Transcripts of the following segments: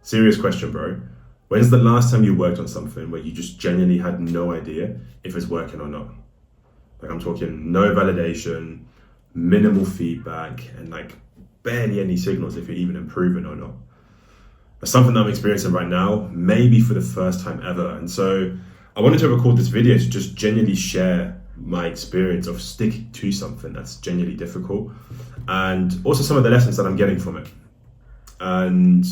Serious question, bro. When's the last time you worked on something where you just genuinely had no idea if it's working or not? Like, I'm talking no validation, minimal feedback, and like barely any signals if you're even improving or not. That's something that I'm experiencing right now, maybe for the first time ever. And so I wanted to record this video to just genuinely share my experience of sticking to something that's genuinely difficult, and also some of the lessons that I'm getting from it. And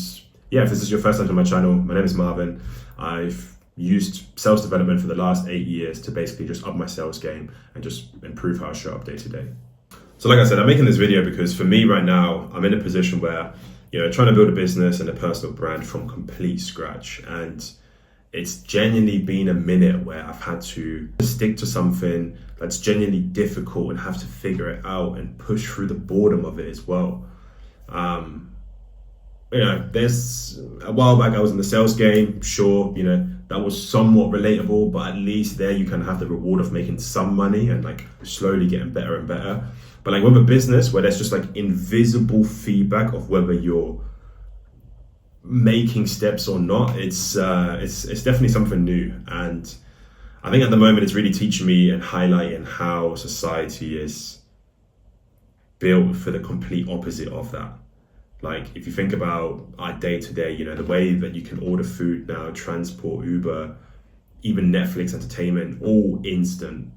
yeah, if this is your first time to my channel, my name is Marvin. I've used sales development for the last 8 years to basically just up my sales game and just improve how I show up day to day. So like I said, I'm making this video because for me right now, I'm in a position where, trying to build a business and a personal brand from complete scratch. And it's genuinely been a minute where I've had to stick to something that's genuinely difficult and have to figure it out and push through the boredom of it as well. There's a while back I was in the sales game, sure, that was somewhat relatable, but at least there you kind of have the reward of making some money and like slowly getting better and better. But like with a business where there's just like invisible feedback of whether you're making steps or not, it's definitely something new. And I think at the moment it's really teaching me and highlighting how society is built for the complete opposite of that. Like if you think about our day to day, the way that you can order food now, transport, Uber, even Netflix entertainment, all instant.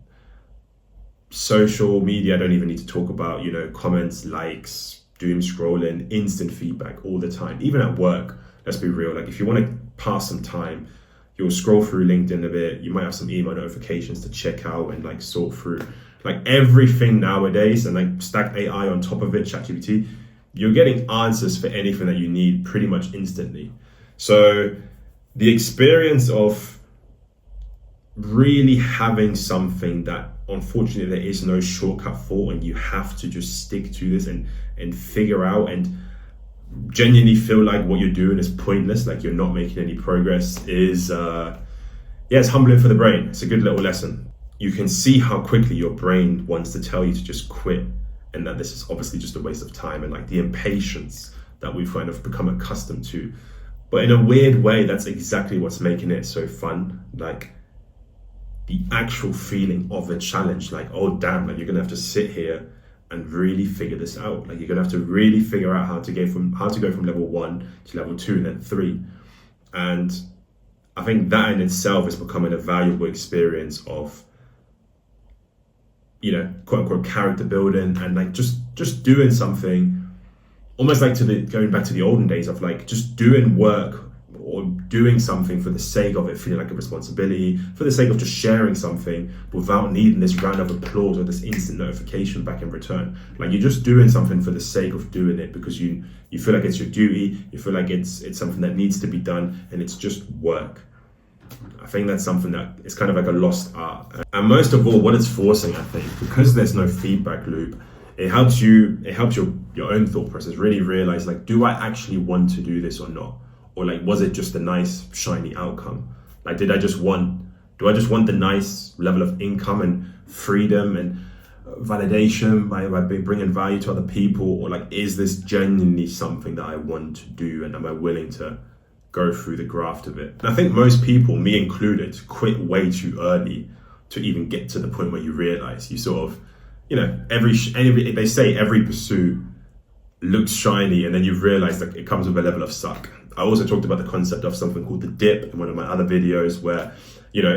Social media, I don't even need to talk about, comments, likes, doom scrolling, instant feedback all the time. Even at work, let's be real. Like if you want to pass some time, you'll scroll through LinkedIn a bit. You might have some email notifications to check out and like sort through. Like everything nowadays, and like stack AI on top of it, ChatGPT, you're getting answers for anything that you need pretty much instantly. So the experience of really having something that unfortunately there is no shortcut for, and you have to just stick to this and figure out and genuinely feel like what you're doing is pointless, like you're not making any progress, is it's humbling for the brain. It's a good little lesson. You can see how quickly your brain wants to tell you to just quit, and that this is obviously just a waste of time, and like the impatience that we've kind of become accustomed to. But in a weird way, that's exactly what's making it so fun. Like the actual feeling of a challenge, like, oh damn, like you're gonna have to sit here and really figure this out. Like you're gonna have to really figure out how to go from level 1 to level 2 and then 3. And I think that in itself is becoming a valuable experience of, quote unquote character building, and like just doing something almost like going back to the olden days of like just doing work or doing something for the sake of it feeling like a responsibility, for the sake of just sharing something without needing this round of applause or this instant notification back in return. Like you're just doing something for the sake of doing it because you feel like it's your duty, you feel like it's something that needs to be done, and it's just work. I think that's something that is kind of like a lost art. And most of all, what it's forcing, I think, because there's no feedback loop, it helps your own thought process really realize, like, do I actually want to do this or not? Or like, was it just a nice, shiny outcome? Like, do I just want the nice level of income and freedom and validation by bringing value to other people? Or like, is this genuinely something that I want to do, and am I willing to go through the graft of it? And I think most people, me included, quit way too early to even get to the point where you realize you sort of, they say every pursuit looks shiny, and then you realize that it comes with a level of suck. I also talked about the concept of something called the dip in one of my other videos, where,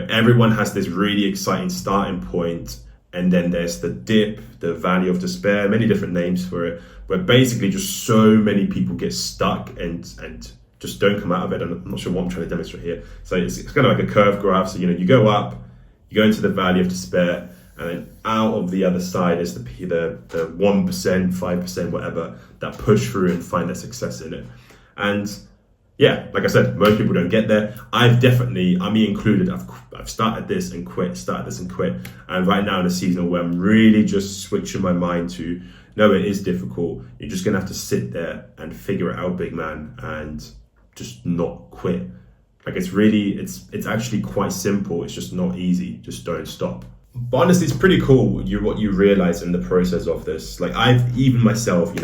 everyone has this really exciting starting point, and then there's the dip, the valley of despair, many different names for it, where basically just so many people get stuck and just don't come out of it. I'm not sure what I'm trying to demonstrate here. So it's kind of like a curved graph. So, you go up, you go into the valley of despair, and then out of the other side is the 1%, 5%, whatever, that push through and find their success in it. And yeah, like I said, most people don't get there. I've definitely, me included, I've started this and quit. And right now in a season where I'm really just switching my mind to, no, it is difficult. You're just gonna have to sit there and figure it out, big man, and just not quit. Like it's actually quite simple. It's just not easy. Just don't stop. But honestly, it's pretty cool what you realize in the process of this. Like even myself,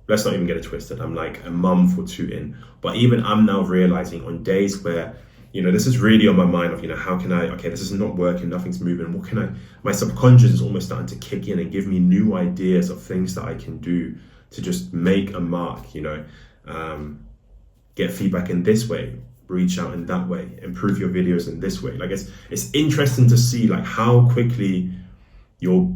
let's not even get it twisted. I'm like a month or two in. But even I'm now realizing on days where, this is really on my mind of, how can I, okay, this is not working, nothing's moving. What can I, my subconscious is almost starting to kick in and give me new ideas of things that I can do to just make a mark, get feedback in this way, reach out in that way, improve your videos in this way. Like it's interesting to see like how quickly your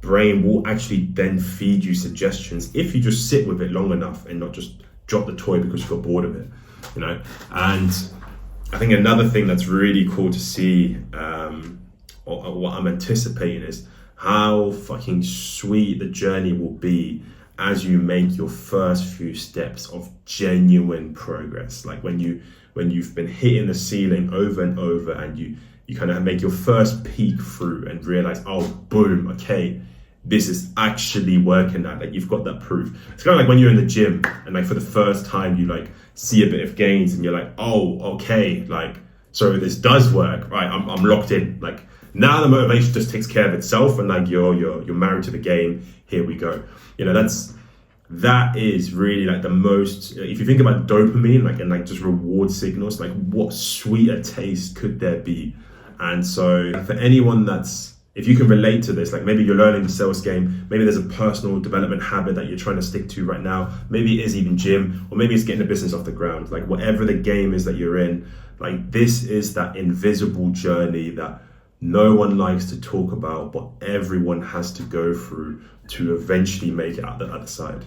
brain will actually then feed you suggestions if you just sit with it long enough and not just drop the toy because you got bored of it, And I think another thing that's really cool to see, or what I'm anticipating, is how fucking sweet the journey will be as you make your first few steps of genuine progress. Like when you've been hitting the ceiling over and over, and you kind of make your first peek through and realize, oh, boom, okay, this is actually working now. Like you've got that proof. It's kind of like when you're in the gym and like for the first time you like see a bit of gains and you're like, oh, okay, like, so this does work, right? I'm locked in. Like now the motivation just takes care of itself, and like you're married to the game. Here we go. That is really like the most, if you think about dopamine, like, and like just reward signals, like what sweeter taste could there be? And so for anyone if you can relate to this, like maybe you're learning the sales game, maybe there's a personal development habit that you're trying to stick to right now, maybe it is even gym, or maybe it's getting a business off the ground, like whatever the game is that you're in, like this is that invisible journey that no one likes to talk about, but everyone has to go through to eventually make it out the other side.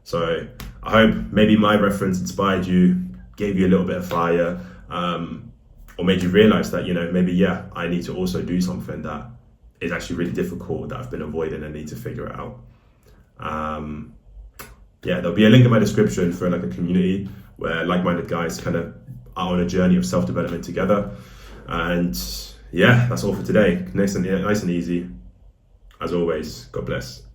So I hope maybe my reference inspired you, gave you a little bit of fire, or made you realize that, maybe, I need to also do something that is actually really difficult that I've been avoiding and need to figure it out. There'll be a link in my description for like a community where like-minded guys kind of are on a journey of self-development together. And that's all for today. Nice and easy. As always, God bless.